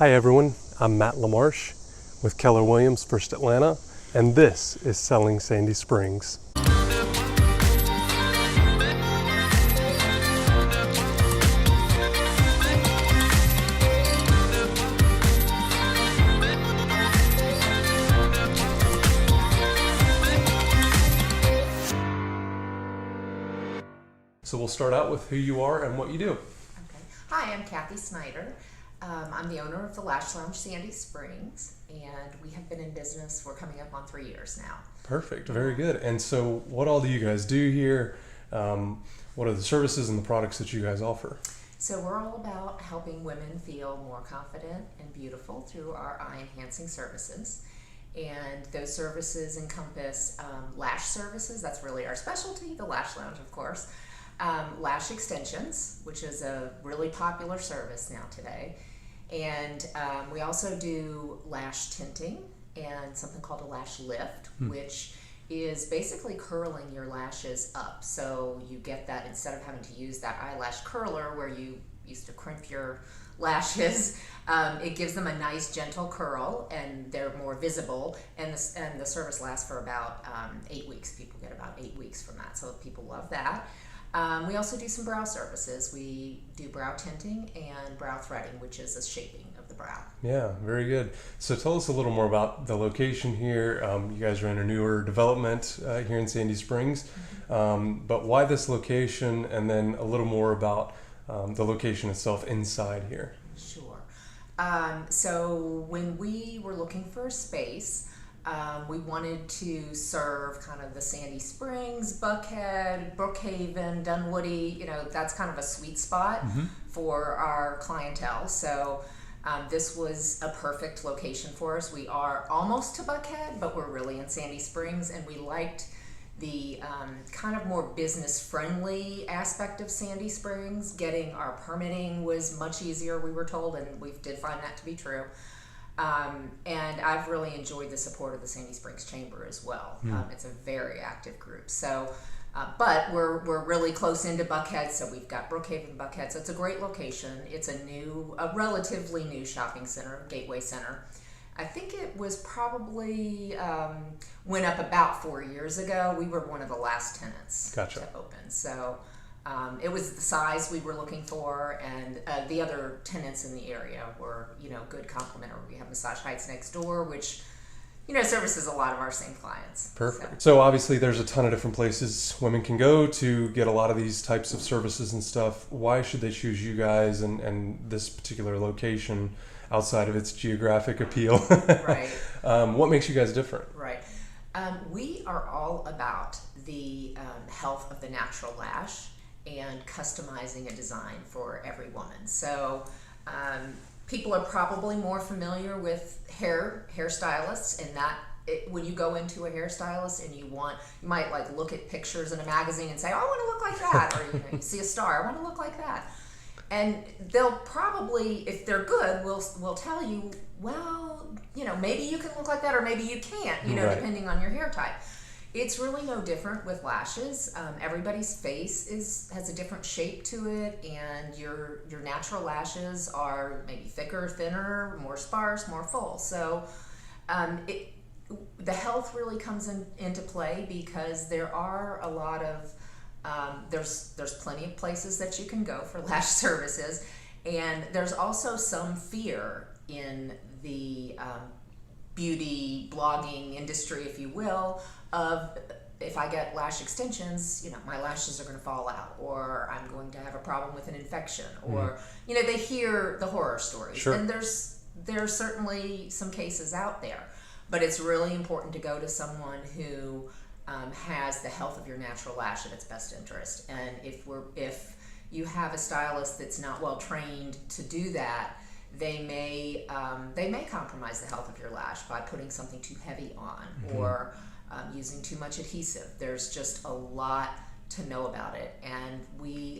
Hi everyone, I'm Matt LaMarsh with Keller Williams First Atlanta, and this is Selling Sandy Springs. So we'll start out with who you are and what you do. Okay. Hi, I'm Cathy Synder. I'm the owner of the Lash Lounge Sandy Springs, and we have been in business for coming up on 3 years now. Perfect, very good. And so what all do you guys do here? What are the services and the products that you guys offer? So we're all about helping women feel more confident and beautiful through our eye-enhancing services. And those services encompass lash services. That's really our specialty, the Lash Lounge, of course. Lash extensions, which is a really popular service now today. And we also do lash tinting and something called a lash lift, which is basically curling your lashes up. So you get that, instead of having to use that eyelash curler where you used to crimp your lashes, it gives them a nice gentle curl and they're more visible, and the service lasts for about 8 weeks. People get about 8 weeks from that, so people love that. We also do some brow services. We do brow tinting and brow threading, which is a shaping of the brow. Yeah, very good. So tell us a little more about the location here. You guys are in a newer development here in Sandy Springs, but why this location, and then a little more about the location itself inside here. Sure. So when we were looking for a space, we wanted to serve kind of the Sandy Springs, Buckhead, Brookhaven, Dunwoody, that's kind of a sweet spot for our clientele. So this was a perfect location for us. We are almost to Buckhead, but we're really in Sandy Springs, and we liked the kind of more business-friendly aspect of Sandy Springs. Getting our permitting was much easier, we were told, and we did find that to be true. And I've really enjoyed the support of the Sandy Springs Chamber as well. It's a very active group. So, but we're really close into Buckhead, so we've got Brookhaven, Buckhead. So it's a great location. It's a relatively new shopping center, gateway center. I think it was probably went up about 4 years ago. We were one of the last tenants to open. So it was the size we were looking for, and the other tenants in the area were, good complementary. We have Massage Heights next door, which, services a lot of our same clients. Perfect. So obviously there's a ton of different places women can go to get a lot of these types of services and stuff. Why should they choose you guys and this particular location outside of its geographic appeal? Right. What makes you guys different? Right. We are all about the health of the natural lash and customizing a design for every woman. So people are probably more familiar with hairstylists, and that when you go into a hairstylist and you might like look at pictures in a magazine and say, oh, I want to look like that, or you see a star, I want to look like that. And they'll probably, if they're good, will tell you, well, maybe you can look like that, or maybe you can't, right, depending on your hair type. It's really no different with lashes. Everybody's face has a different shape to it, and your natural lashes are maybe thicker, thinner, more sparse, more full. So the health really comes into play, because there are a lot of there's plenty of places that you can go for lash services, and there's also some fear in the beauty blogging industry, if you will, of, if I get lash extensions, my lashes are going to fall out, or I'm going to have a problem with an infection, or they hear the horror stories. Sure. And there's certainly some cases out there, but it's really important to go to someone who has the health of your natural lash at its best interest. And if you have a stylist that's not well trained to do that, they may compromise the health of your lash by putting something too heavy on, or using too much adhesive. There's just a lot to know about it, and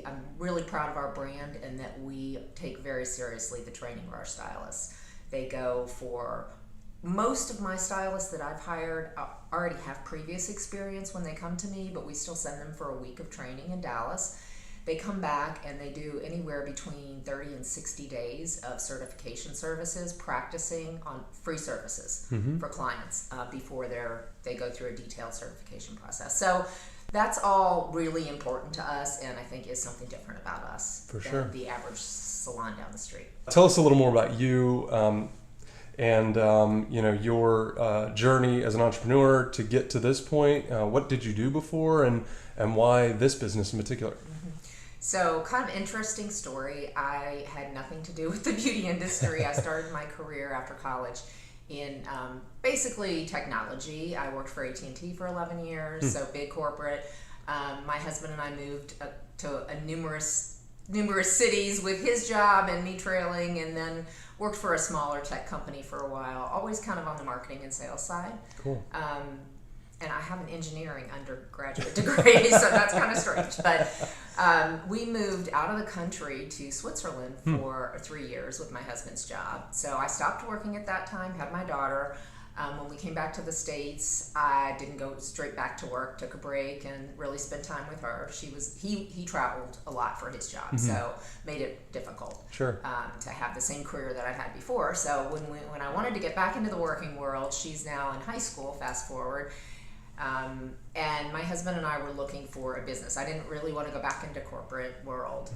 I'm really proud of our brand, and that we take very seriously the training of our stylists. They go for, most of my stylists that I've hired already have previous experience when they come to me, but we still send them for a week of training in Dallas. They come back and they do anywhere between 30 and 60 days of certification services, practicing on free services for clients before they go through a detailed certification process. So that's all really important to us, and I think is something different about us than the average salon down the street. Tell us a little more about you and your journey as an entrepreneur to get to this point. What did you do before, and why this business in particular? So, kind of interesting story. I had nothing to do with the beauty industry. I started my career after college in basically technology. I worked for AT&T for 11 years, so big corporate. My husband and I moved to numerous cities with his job and me trailing, and then worked for a smaller tech company for a while, always kind of on the marketing and sales side. Cool. And I have an engineering undergraduate degree, so that's kind of strange. But we moved out of the country to Switzerland for 3 years with my husband's job. So I stopped working at that time, had my daughter. When we came back to the States, I didn't go straight back to work, took a break and really spent time with her. He traveled a lot for his job, so made it difficult to have the same career that I had before. So when I wanted to get back into the working world, she's now in high school, fast forward, and my husband and I were looking for a business. I didn't really want to go back into corporate world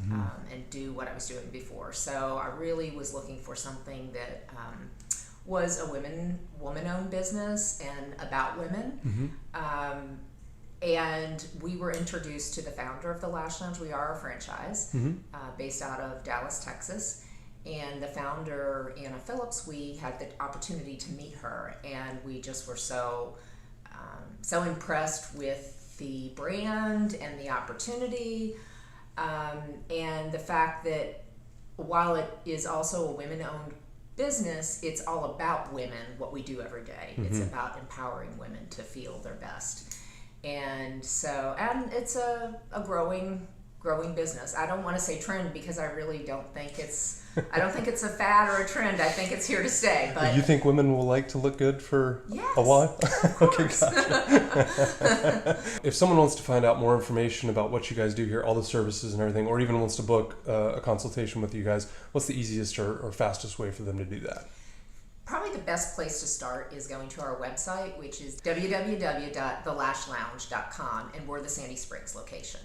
and do what I was doing before. So I really was looking for something that was a woman-owned business and about women. And we were introduced to the founder of the Lash Lounge. We are a franchise based out of Dallas, Texas. And the founder, Anna Phillips, we had the opportunity to meet her, and we just were so impressed with the brand and the opportunity, and the fact that while it is also a women-owned business, it's all about women, what we do every day. It's about empowering women to feel their best. And it's a growing business. I don't want to say trend, because I really don't think it's a fad or a trend. I think it's here to stay. But you think women will like to look good for a while? Of course. Okay, gotcha. If someone wants to find out more information about what you guys do here, all the services and everything, or even wants to book a consultation with you guys, what's the easiest or fastest way for them to do that? Probably the best place to start is going to our website, which is www.thelashlounge.com, and we're the Sandy Springs location.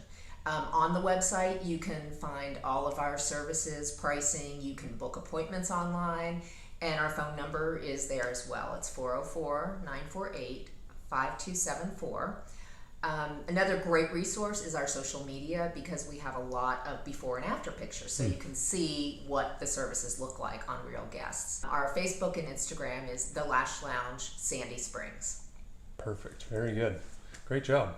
On the website, you can find all of our services, pricing, you can book appointments online, and our phone number is there as well. It's 404-948-5274. Another great resource is our social media, because we have a lot of before and after pictures, so you can see what the services look like on real guests. Our Facebook and Instagram is The Lash Lounge Sandy Springs. Perfect. Very good. Great job.